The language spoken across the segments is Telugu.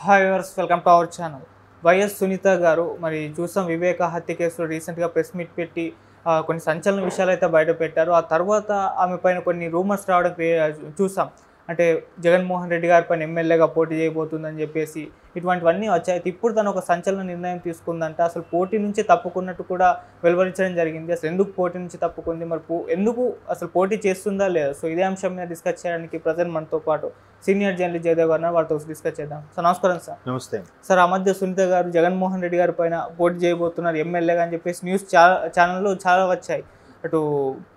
Hi viewers, welcome to our channel. YS Sunitha గారు మరి చూసాం వివేక హత్య కేసులో రీసెంట్గా ప్రెస్ మీట్ పెట్టి కొన్ని సంచలన విషయాలు అయితే బయట పెట్టారు. ఆ తర్వాత ఆమె పైన కొన్ని రూమర్స్ రావడం చూసాం. అంటే జగన్మోహన్ రెడ్డి గారి పైన ఎమ్మెల్యేగా పోటీ చేయబోతుందని చెప్పేసి ఇటువంటివన్నీ వచ్చాయి. అయితే ఇప్పుడు తను ఒక సంచలన నిర్ణయం తీసుకుందంటే అసలు పోటీ నుంచి తప్పుకున్నట్టు కూడా వెలువరించడం జరిగింది. అసలు ఎందుకు పోటీ నుంచి తప్పుకుంది, మరి ఎందుకు అసలు పోటీ చేస్తుందా లేదా? సో ఇదే అంశం మీద డిస్కస్ చేయడానికి ప్రజెంట్ మనతో పాటు సీనియర్ జర్నలిస్ట్ జయదేవ్ గారు వారితో డిస్కస్ చేద్దాం. సార్ నమస్కారం. సార్ నమస్తే సార్. ఆ మధ్య సునీత గారు జగన్మోహన్ రెడ్డి గారి పైన పోటీ చేయబోతున్నారు ఎమ్మెల్యేగా అని చెప్పేసి న్యూస్ ఛానల్లో చాలా వచ్చాయి. అటు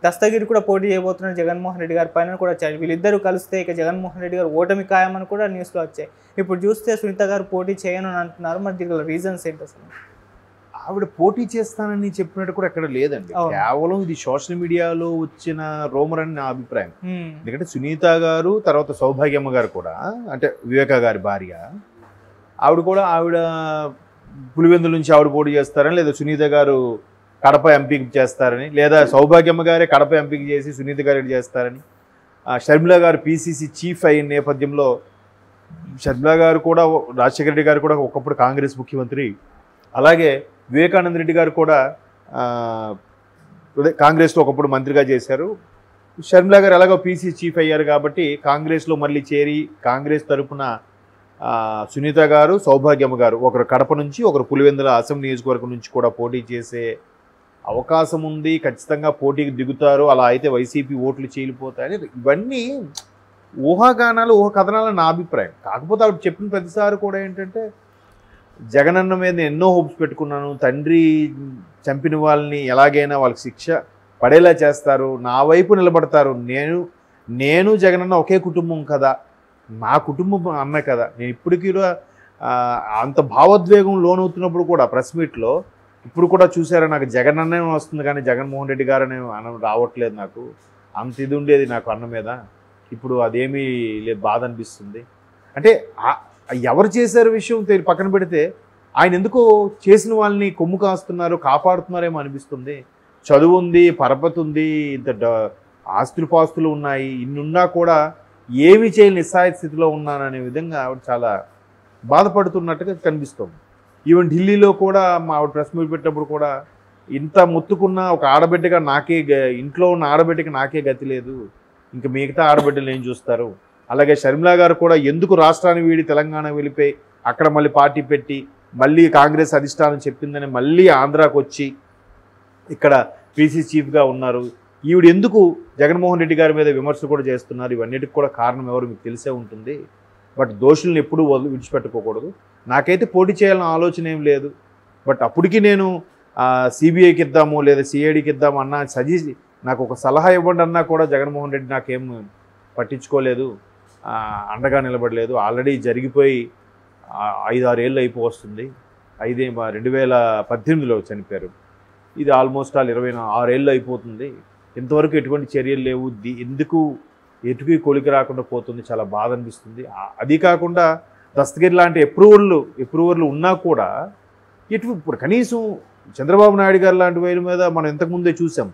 దస్తగిరి కూడా పోటీ చేయబోతున్నారు జగన్మోహన్ రెడ్డి గారి పైన కూడా వచ్చాయి. వీళ్ళిద్దరూ కలిస్తే ఇక జగన్మోహన్ రెడ్డి గారు ఓటమి ఖాయమని కూడా న్యూస్లో వచ్చాయి. ఇప్పుడు చూస్తే సునీత గారు పోటీ చేయను అని అంటున్నారు. మరి దీనికి రీజన్స్ ఏంటి అసలు? ఆవిడ పోటీ చేస్తానని చెప్పినట్టు కూడా ఎక్కడ లేదండి. కేవలం ఇది సోషల్ మీడియాలో వచ్చిన రూమర్ అని నా అభిప్రాయం. ఎందుకంటే సునీత గారు తర్వాత సౌభాగ్యమ్మ గారు కూడా, అంటే వివేక గారి భార్య, ఆవిడ పులివెందుల నుంచి ఆవిడ పోటీ చేస్తారని, లేదా సునీత గారు కడప ఎంపీకి చేస్తారని, లేదా సౌభాగ్యమ్మ గారే కడప ఎంపీకి చేసి సునీత గారు చేస్తారని, షర్మిల గారు పీసీసీ చీఫ్ అయిన నేపథ్యంలో షర్మిల గారు కూడా, రాజశేఖర రెడ్డి గారు కూడా ఒకప్పుడు కాంగ్రెస్ ముఖ్యమంత్రి, అలాగే వివేకానంద రెడ్డి గారు కూడా కాంగ్రెస్లో ఒకప్పుడు మంత్రిగా చేశారు. షర్మిల గారు ఎలాగో పీసీ చీఫ్ అయ్యారు కాబట్టి కాంగ్రెస్లో మళ్ళీ చేరి కాంగ్రెస్ తరఫున సునీత గారు, సౌభాగ్యమ్మ గారు ఒకరు కడప నుంచి, ఒకరు పులివెందుల అసెంబ్లీ నియోజకవర్గం నుంచి కూడా పోటీ చేసే అవకాశం ఉంది. ఖచ్చితంగా పోటీకి దిగుతారు. అలా అయితే వైసీపీ ఓట్లు చీలిపోతాయని ఇవన్నీ ఊహాగానాలు, ఊహాకథనాలు నా అభిప్రాయం. కాకపోతే ఆవిడ చెప్పిన ప్రతిసారి కూడా ఏంటంటే, జగనన్న మీద ఎన్నో హోప్స్ పెట్టుకున్నాను, తండ్రి చంపిన వాళ్ళని ఎలాగైనా వాళ్ళకి శిక్ష పడేలా చేస్తారు, నా వైపు నిలబడతారు, నేను జగనన్న ఒకే కుటుంబం కదా, నా కుటుంబం అన్న కదా. నేను ఇప్పటికీ అంత భావోద్వేగం లోనవుతున్నప్పుడు కూడా ప్రెస్ మీట్లో ఇప్పుడు కూడా చూసారా, నాకు జగనన్నే వస్తుంది కానీ జగన్మోహన్ రెడ్డి గారు అనే అన్నం రావట్లేదు. నాకు అంత ఇది ఉండేది నాకు అన్న మీద, ఇప్పుడు అదేమీ లేదు, బాధ అనిపిస్తుంది. అంటే ఎవరు చేశారు విషయం పక్కన పెడితే ఆయన ఎందుకో చేసిన వాళ్ళని కొమ్ము కాస్తున్నారు, కాపాడుతున్నారేమో అనిపిస్తుంది. చదువు ఉంది, పరపతి ఉంది, ఇంత ఆస్తులు పాస్తులు ఉన్నాయి, ఇన్నున్నా కూడా ఏమీ చేయని నిస్సాయ స్థితిలో ఉన్నాననే విధంగా ఆవిడ చాలా బాధపడుతున్నట్టుగా కనిపిస్తుంది. ఈవెన్ ఢిల్లీలో కూడా ఆవిడ ప్రెస్ మీట్ పెట్టినప్పుడు కూడా, ఇంత మొత్తుకున్న ఒక ఆడబిడ్డగా ఇంట్లో ఉన్న ఆడబిడ్డకి నాకే గతి లేదు, ఇంకా మిగతా ఆడబిడ్డలు ఏం చూస్తారు. అలాగే షర్మిల గారు కూడా ఎందుకు రాష్ట్రాన్ని వీడి తెలంగాణ వెళ్ళిపోయి అక్కడ మళ్ళీ పార్టీ పెట్టి మళ్ళీ కాంగ్రెస్ అధిష్టానం చెప్పిందని మళ్ళీ ఆంధ్రాకు వచ్చి ఇక్కడ పీసీ చీఫ్గా ఉన్నారు. ఈవిడ ఎందుకు జగన్మోహన్ రెడ్డి గారి మీద విమర్శలు కూడా చేస్తున్నారు. ఇవన్నిటికి కూడా కారణం ఎవరు మీకు తెలిసే ఉంటుంది. బట్ దోషులను ఎప్పుడూ విడిచిపెట్టుకోకూడదు. నాకైతే పోటీ చేయాలన్న ఆలోచన ఏం లేదు. బట్ అప్పటికి నేను సిబిఐకి ఇద్దాము లేదా సిఐడికి ఇద్దాము అన్నా, నాకు ఒక సలహా ఇవ్వండి అన్నా కూడా జగన్మోహన్ రెడ్డి నాకేం పట్టించుకోలేదు, అండగా నిలబడలేదు. ఆల్రెడీ జరిగిపోయి 5-6 ఏళ్ళు అయిపోతుంది. 2018లో చనిపోయారు. ఇది ఆల్మోస్ట్ 26 ఏళ్ళు అయిపోతుంది. ఇంతవరకు ఎటువంటి చర్యలు లేవు. ఎటుకి కొలికి రాకుండా పోతుంది. చాలా బాధ అనిపిస్తుంది. అది కాకుండా దస్తగిరి లాంటి అప్రూవర్లు ఉన్నా కూడా ఇప్పుడు కనీసం చంద్రబాబు నాయుడు గారు లాంటి వాళ్ళ మీద మనం ఇంతకుముందే చూసాం.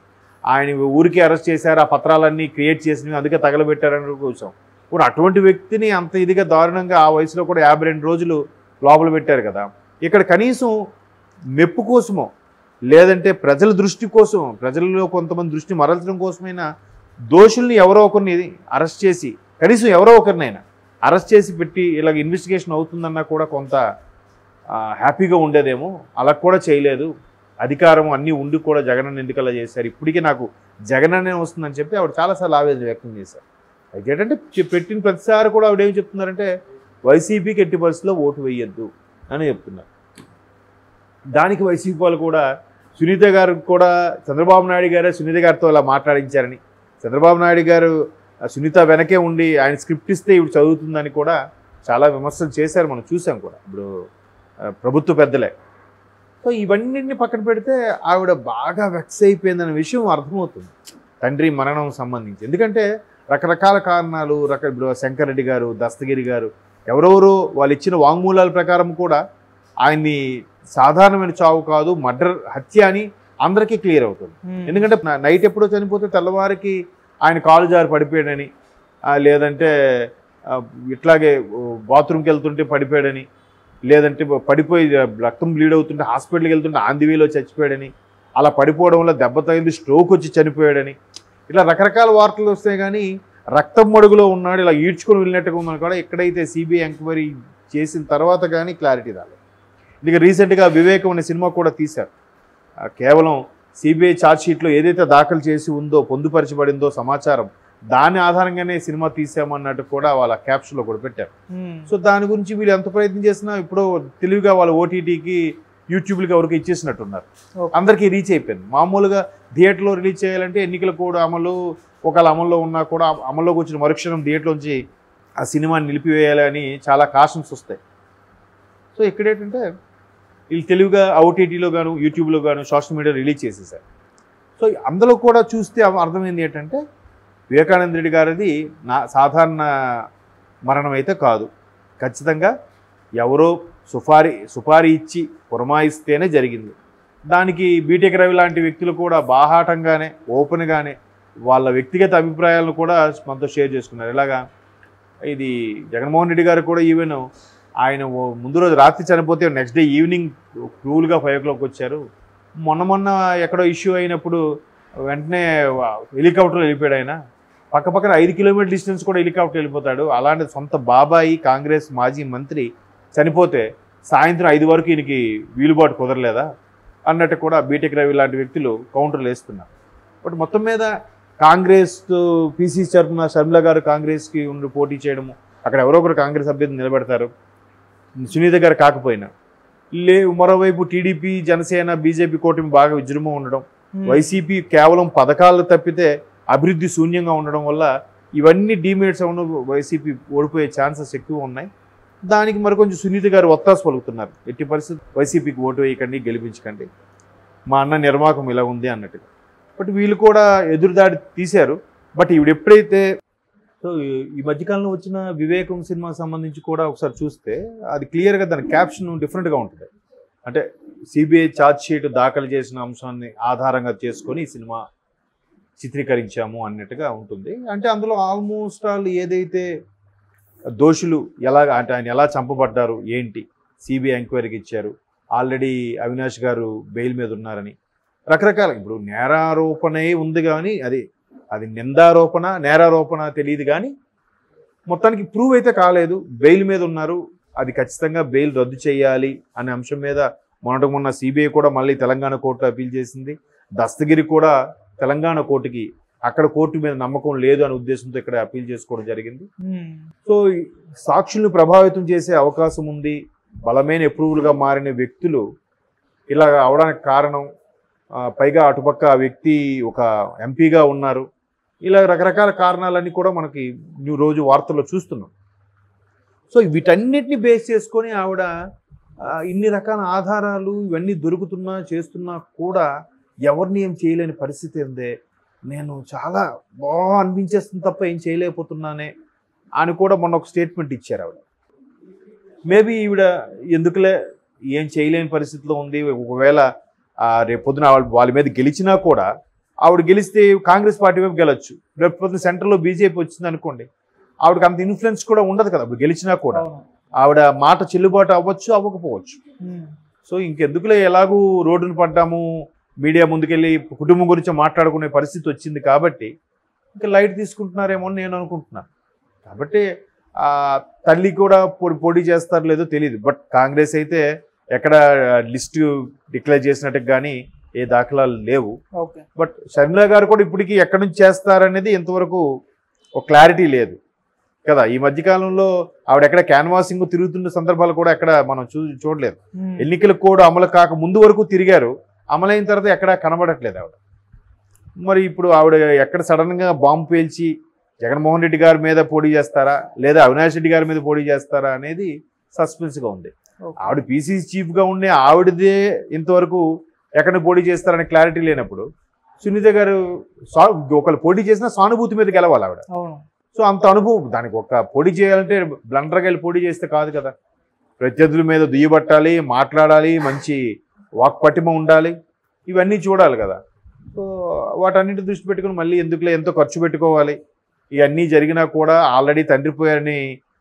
ఆయన ఊరికి అరెస్ట్ చేశారు, ఆ పత్రాలన్నీ క్రియేట్ చేసినవి అందుకే తగలబెట్టారని చూసాం. ఇప్పుడు అటువంటి వ్యక్తిని అంత ఇదిగా దారుణంగా ఆ వయసులో కూడా 52 రోజులు లోపల పెట్టారు కదా. ఇక్కడ కనీసం మెప్పు కోసమో లేదంటే ప్రజల దృష్టి కోసం, ప్రజల్లో కొంతమంది దృష్టి మరల్చడం కోసమైనా దోషుల్ని ఎవరో ఒకరిని అరెస్ట్ చేసి, కనీసం ఎవరో ఒకరినైనా అరెస్ట్ చేసి పెట్టి ఇలాగ ఇన్వెస్టిగేషన్ అవుతుందన్నా కూడా కొంత హ్యాపీగా ఉండేదేమో. అలా కూడా చేయలేదు. అధికారం అన్నీ ఉండి కూడా జగనన్న ఎందుకలా చేశారు. ఇప్పటికీ నాకు జగనన్నే వస్తుందని చెప్పి ఆవిడ చాలాసార్లు ఆవేదన వ్యక్తం చేశారు. అయితే ఏంటంటే పెట్టిన ప్రతిసారి కూడా ఆవిడ ఏం చెప్తున్నారంటే, వైసీపీకి ఎట్టి పరిస్థితుల్లో ఓటు వేయొద్దు అని చెప్తున్నారు. దానికి వైసీపీ వాళ్ళు కూడా సునీత గారు కూడా చంద్రబాబు నాయుడు గారే సునీత గారితో అలా మాట్లాడించారని, చంద్రబాబు నాయుడు గారు సునీత వెనకే ఉండి ఆయన స్క్రిప్ట్ ఇస్తే ఇవి చదువుతుందని కూడా చాలా విమర్శలు చేశారు. మనం చూసాం కూడా ఇప్పుడు ప్రభుత్వ పెద్దలే. సో ఇవన్నింటిని పక్కన పెడితే ఆవిడ బాగా వెక్స్ అయిపోయిందనే విషయం అర్థమవుతుంది తండ్రి మరణం సంబంధించి. ఎందుకంటే రకరకాల కారణాలు, ఇప్పుడు శంకర్ రెడ్డి గారు, దస్తగిరి గారు ఎవరెవరో వాళ్ళు ఇచ్చిన వాంగ్మూలాల ప్రకారం కూడా ఆయన్ని సాధారణమైన చావు కాదు, మర్డర్, హత్య అని అందరికీ క్లియర్ అవుతుంది. ఎందుకంటే నైట్ ఎప్పుడో చనిపోతే తెల్లవారికి ఆయన కాలు జారి పడిపోయాడని, లేదంటే ఇట్లాగే బాత్రూమ్కి వెళ్తుంటే పడిపోయాడని లేదంటే పడిపోయి రక్తం బ్లీడ్ అవుతుంటే హాస్పిటల్కి వెళ్తుంటే ఆందివేలో చచ్చిపోయాడని, అలా పడిపోవడం వల్ల దెబ్బ తగిలి స్ట్రోక్ వచ్చి చనిపోయాడని, ఇట్లా రకరకాల వార్తలు వస్తాయి. కానీ రక్తం మడుగులో ఉన్నాడు ఇలా ఈడ్చుకొని వెళ్ళినట్టుగా ఉందని కూడా ఎక్కడైతే సిబిఐ ఎంక్వైరీ చేసిన తర్వాత కానీ క్లారిటీ రాలేదు. ఇక రీసెంట్గా వివేకం అనే సినిమా కూడా తీశారు. కేవలం సిబిఐ ఛార్జ్షీట్లో ఏదైతే దాఖలు చేసి ఉందో, పొందుపరచబడిందో సమాచారం, దాని ఆధారంగానే సినిమా తీసామన్నట్టు కూడా వాళ్ళ క్యాప్షన్లో కూడా పెట్టారు. సో దాని గురించి వీళ్ళు ఎంత ప్రయత్నం చేసినా ఇప్పుడు తెలివిగా వాళ్ళ ఓటీటీకి, యూట్యూబ్లకి ఎవరికి ఇచ్చేసినట్టున్నారు. అందరికీ రీచ్ అయిపోయింది. మామూలుగా థియేటర్లో రిలీజ్ చేయాలంటే ఎన్నికల కోడ్ అమలు ఒకవేళ అమల్లో ఉన్నా కూడా అమల్లోకి వచ్చిన మరుక్షణం థియేటర్లోంచి ఆ సినిమాని నిలిపివేయాలని చాలా కాషన్స్ వస్తాయి. సో ఇక్కడ ఏంటంటే వీళ్ళు తెలివిగా ఓటీటీలో గాను, యూట్యూబ్లో గాను, సోషల్ మీడియా రిలీజ్ చేసేసారు. సో అందులో కూడా చూస్తే అర్థమైంది ఏంటంటే వివేకానంద రెడ్డి గారిది సాధారణ మరణం అయితే కాదు. ఖచ్చితంగా ఎవరో సుపారీ ఇచ్చి పురమాయిస్తేనే జరిగింది. దానికి బీటెక్ రవి లాంటి వ్యక్తులు కూడా బాహాటంగానే, ఓపెన్గానే వాళ్ళ వ్యక్తిగత అభిప్రాయాలను కూడా మనతో షేర్ చేసుకున్నారు. ఇలాగా ఇది జగన్మోహన్ రెడ్డి గారు కూడా ఈవెన్ ఆయన ముందు రోజు రాత్రి చనిపోతే నెక్స్ట్ డే ఈవినింగ్ క్రూల్గా 5 o'clock వచ్చారు. మొన్న ఎక్కడో ఇష్యూ అయినప్పుడు వెంటనే హెలికాప్టర్లో వెళ్ళిపోయాడు. ఆయన పక్కన 5 kilometer డిస్టెన్స్ కూడా హెలికాప్టర్ వెళ్ళిపోతాడు. అలాంటి సొంత బాబాయి కాంగ్రెస్ మాజీ మంత్రి చనిపోతే సాయంత్రం 5 వరకు ఈయనకి వీలుబాటు కుదరలేదా అన్నట్టు కూడా బీటెక్ రవి లాంటి వ్యక్తులు కౌంటర్లు వేస్తున్నారు. బట్ మొత్తం మీద కాంగ్రెస్ పీసీసీ తరఫున షర్మిల గారు కాంగ్రెస్కి ఉండి పోటీ చేయడము, అక్కడ ఎవరో ఒకరు కాంగ్రెస్ అభ్యర్థి నిలబెడతారు, సునీత గారు కాకపోయినా. మరోవైపు టీడీపీ, జనసేన, బీజేపీ కూటమి బాగా విజృంభం ఉండడం, వైసీపీ కేవలం పథకాలు తప్పితే అభివృద్ధి శూన్యంగా ఉండడం వల్ల ఇవన్నీ డిమెరిట్స్ అవును, వైసీపీ ఓడిపోయే ఛాన్సెస్ ఎక్కువ ఉన్నాయి. దానికి మరికొంచెం సునీత గారు ఒత్తాసు పలుకుతున్నారు. ఎట్టి పరిస్థితి వైసీపీకి ఓటు వేయకండి, గెలిపించకండి, మా అన్న నిర్వాహకం ఇలా ఉంది అన్నట్టుగా. బట్ వీళ్ళు కూడా ఎదురుదాడి తీశారు. బట్ ఇవి ఎప్పుడైతే సో ఈ మధ్యకాలంలో వచ్చిన వివేకం సినిమాకి సంబంధించి కూడా ఒకసారి చూస్తే అది క్లియర్గా దాని క్యాప్షన్ డిఫరెంట్గా ఉంటుంది. అంటే సిబిఐ ఛార్జ్షీట్ దాఖలు చేసిన అంశాన్ని ఆధారంగా చేసుకొని ఈ సినిమా చిత్రీకరించాము అన్నట్టుగా ఉంటుంది. అంటే అందులో ఆల్మోస్ట్ ఆల్ ఏదైతే దోషులు అంటే ఆయన ఎలా చంపబడ్డారు, ఏంటి, సిబిఐ ఎంక్వైరీకి ఇచ్చారు, ఆల్రెడీ అవినాష్ గారు బెయిల్ మీద ఉన్నారని రకరకాల, ఇప్పుడు నేరారోపణే ఉంది కానీ అది నిందారోపణ నేరారోపణ తెలియదు కానీ మొత్తానికి ప్రూవ్ అయితే కాలేదు, బెయిల్ మీద ఉన్నారు, అది ఖచ్చితంగా బెయిల్ రద్దు చేయాలి అనే అంశం మీద మొన్న సిబిఐ కూడా మళ్ళీ తెలంగాణ కోర్టులో అప్పీల్ చేసింది. దస్తగిరి కూడా తెలంగాణ కోర్టుకి అక్కడ కోర్టు మీద నమ్మకం లేదు అనే ఉద్దేశంతో ఇక్కడ అప్పీల్ చేసుకోవడం జరిగింది. సో సాక్షులను ప్రభావితం చేసే అవకాశం ఉంది, బలమైన అప్రూవల్గా మారిన వ్యక్తులు ఇలా అవడానికి కారణం, పైగా అటుపక్క ఆ వ్యక్తి ఒక ఎంపీగా ఉన్నారు, ఇలా రకరకాల కారణాలన్నీ కూడా మనకి రోజు వార్తల్లో చూస్తున్నాం. సో వీటన్నిటిని బేస్ చేసుకొని ఆవిడ ఇన్ని రకాల ఆధారాలు ఇవన్నీ దొరుకుతున్నా చేస్తున్నా కూడా ఎవరిని ఏం చేయలేని పరిస్థితి ఉందే, నేను చాలా బాగా అనిపించేస్తుంది తప్ప ఏం చేయలేకపోతున్నానే అని కూడా మొన్న ఒక స్టేట్మెంట్ ఇచ్చారు ఆవిడ. మేబీ ఈవిడ ఎందుకులే ఏం చేయలేని పరిస్థితిలో ఉంది, ఒకవేళ రేపు పొద్దున వాళ్ళ మీద గెలిచినా కూడా ఆవిడ గెలిస్తే కాంగ్రెస్ పార్టీ వైపు గెలవచ్చు, రేపు పొద్దున సెంటర్లో బీజేపీ వచ్చింది అనుకోండి, ఆవిడకి అంత ఇన్ఫ్లుయెన్స్ కూడా ఉండదు కదా. ఇప్పుడు గెలిచినా కూడా ఆవిడ మాట చెల్లుబాటు అవ్వచ్చు అవ్వకపోవచ్చు. సో ఇంకెందుకులే ఎలాగూ రోడ్డును పడ్డాము, మీడియా ముందుకెళ్ళి కుటుంబం గురించి మాట్లాడుకునే పరిస్థితి వచ్చింది కాబట్టి ఇంకా లైట్ తీసుకుంటున్నారేమో అని నేను అనుకుంటున్నాను. కాబట్టి తల్లి కూడా పోటీ చేస్తారో లేదో తెలియదు. బట్ కాంగ్రెస్ అయితే ఎక్కడ లిస్టు డిక్లేర్ చేసినట్టు కానీ ఏ దాఖలాలు లేవు. బట్ షర్మిల గారు కూడా ఇప్పటికీ ఎక్కడి నుంచి చేస్తారనేది ఇంతవరకు ఒక క్లారిటీ లేదు కదా. ఈ మధ్యకాలంలో ఆవిడ ఎక్కడ క్యాన్వాసింగ్ తిరుగుతున్న సందర్భాలు కూడా ఎక్కడ మనం చూడలేదు. ఎన్నికల కోడ్ అమలు కాక ముందు వరకు తిరిగారు, అమలైన తర్వాత ఎక్కడ కనబడట్లేదు ఆవిడ. మరి ఇప్పుడు ఆవిడ ఎక్కడ సడన్గా బాంబు పేల్చి జగన్మోహన్ రెడ్డి గారి మీద పోటీ చేస్తారా లేదా అవినాష్ రెడ్డి గారి మీద పోటీ చేస్తారా అనేది సస్పెన్స్గా ఉంది. ఆవిడ పీసీసీ చీఫ్గా ఉండే ఆవిడదే ఇంతవరకు ఎక్కడ పోటీ చేస్తారనే క్లారిటీ లేనప్పుడు సునీత గారు ఒకళ్ళు పోటీ చేసినా సానుభూతి మీద గెలవాలి ఆవిడ. సో అంత అనుభవం, దానికి ఒక పోటీ చేయాలంటే బ్లండర్గా వెళ్ళి పోటీ చేస్తే కాదు కదా. ప్రత్యర్థుల మీద దుయ్యబట్టాలి, మాట్లాడాలి, మంచి వాక్పటిమ ఉండాలి, ఇవన్నీ చూడాలి కదా. సో వాటన్నిటి దృష్టి పెట్టుకుని మళ్ళీ ఎందుకులే ఎంతో ఖర్చు పెట్టుకోవాలి, ఇవన్నీ జరిగినా కూడా ఆల్రెడీ తండ్రి పోయారని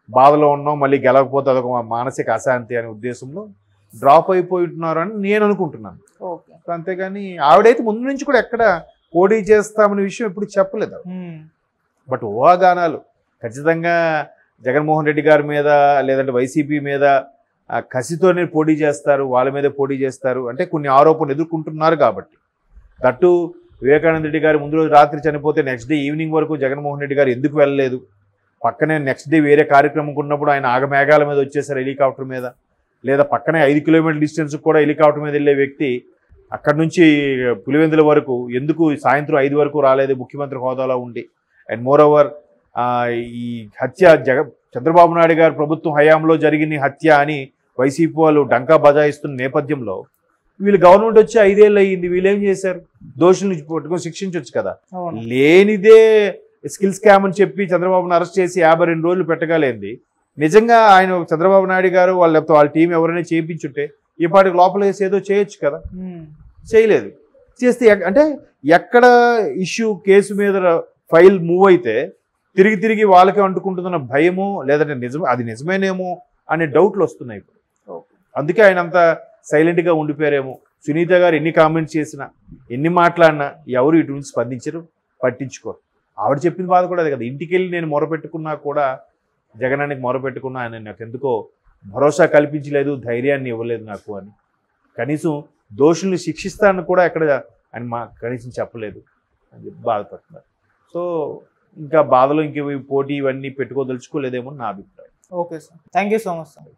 బాధలో ఉన్నాం, మళ్ళీ గెలవకపోతే అదొక మానసిక అశాంతి అనే ఉద్దేశంలో డ్రాప్ అయిపోతున్నారు అని నేను అనుకుంటున్నాను. ఓకే. అంతేగాని ఆవిడైతే ముందు నుంచి కూడా ఎక్కడ పోటీ చేస్తామనే విషయం ఎప్పుడు చెప్పలేదు. బట్ ఊహాగానాలు ఖచ్చితంగా జగన్మోహన్ రెడ్డి గారి మీద లేదంటే వైసీపీ మీద కసితోనే పోటీ చేస్తారు, వాళ్ళ మీదే పోటీ చేస్తారు అంటే కొన్ని ఆరోపణలు ఎదుర్కొంటున్నారు కాబట్టి. దట్టు వివేకానంద రెడ్డి గారు ముందు రోజు రాత్రి చనిపోతే నెక్స్ట్ డే ఈవినింగ్ వరకు జగన్మోహన్ రెడ్డి గారు ఎందుకు వెళ్ళలేదు, పక్కనే నెక్స్ట్ డే వేరే కార్యక్రమం ఉన్నప్పుడు ఆయన ఆగమేఘాల మీద వచ్చేసారు హెలికాప్టర్ మీద, లేదా పక్కనే 5 కిలోమీటర్ల డిస్టెన్స్ కూడా హెలికాప్టర్ మీద వెళ్ళే వ్యక్తి అక్కడి నుంచి పులివెందుల వరకు ఎందుకు సాయంత్రం 5 వరకు రాలేదు ముఖ్యమంత్రి హోదాలో ఉండి. అండ్ మోర్ ఓవర్ ఈ హత్య చంద్రబాబు నాయుడు గారు ప్రభుత్వం హయాంలో జరిగిన హత్య అని వైసీపీ వాళ్ళు డంకా బజాయిస్తున్న నేపథ్యంలో వీళ్ళు గవర్నమెంట్ వచ్చి 5 ఏళ్ళు అయ్యింది, వీళ్ళు ఏం చేశారు, దోషులను పట్టుకొని శిక్షించవచ్చు కదా. లేనిదే స్కిల్ స్కామ్ అని చెప్పి చంద్రబాబును అరెస్ట్ చేసి 52 రోజులు పెట్టగలేంది. నిజంగా ఆయన చంద్రబాబు నాయుడు గారు వాళ్ళ టీం ఎవరైనా చేయించుంటే ఈ పాటికి లోపల వేసి ఏదో చేయొచ్చు కదా, చేయలేదు. చేస్తే అంటే ఎక్కడ ఇష్యూ కేసు మీద ఫైల్ మూవ్ అయితే తిరిగి వాళ్ళకే అంటుకుంటుందన్న భయమో లేదంటే అది నిజమేనేమో అనే డౌట్లు వస్తున్నాయి ఇప్పుడు. అందుకే ఆయన అంత సైలెంట్గా ఉండిపోయారేమో. సునీత గారు ఎన్ని కామెంట్స్ చేసినా ఎన్ని మాట్లాడినా ఎవరు ఇటు నుంచి స్పందించరు, పట్టించుకోరు. ఆవిడ చెప్పిన బాధ కూడా అదే కదా, ఇంటికి వెళ్ళి నేను మొరపెట్టుకున్నా కూడా జగనానికి మొరపెట్టుకున్నా ఆయన నాకు ఎందుకో భరోసా కల్పించలేదు, ధైర్యాన్ని ఇవ్వలేదు నాకు అని. కనీసం దోషుల్ని శిక్షిస్తానని కూడా ఎక్కడ ఆయన కనీసం చెప్పలేదు అని చెప్పి బాధపడుతున్నారు. సో ఇంకా బాధలో ఇంక పోటీ ఇవన్నీ పెట్టుకోదలుచుకోలేదేమో నా అభిప్రాయం. Okay sir, thank you so much sir.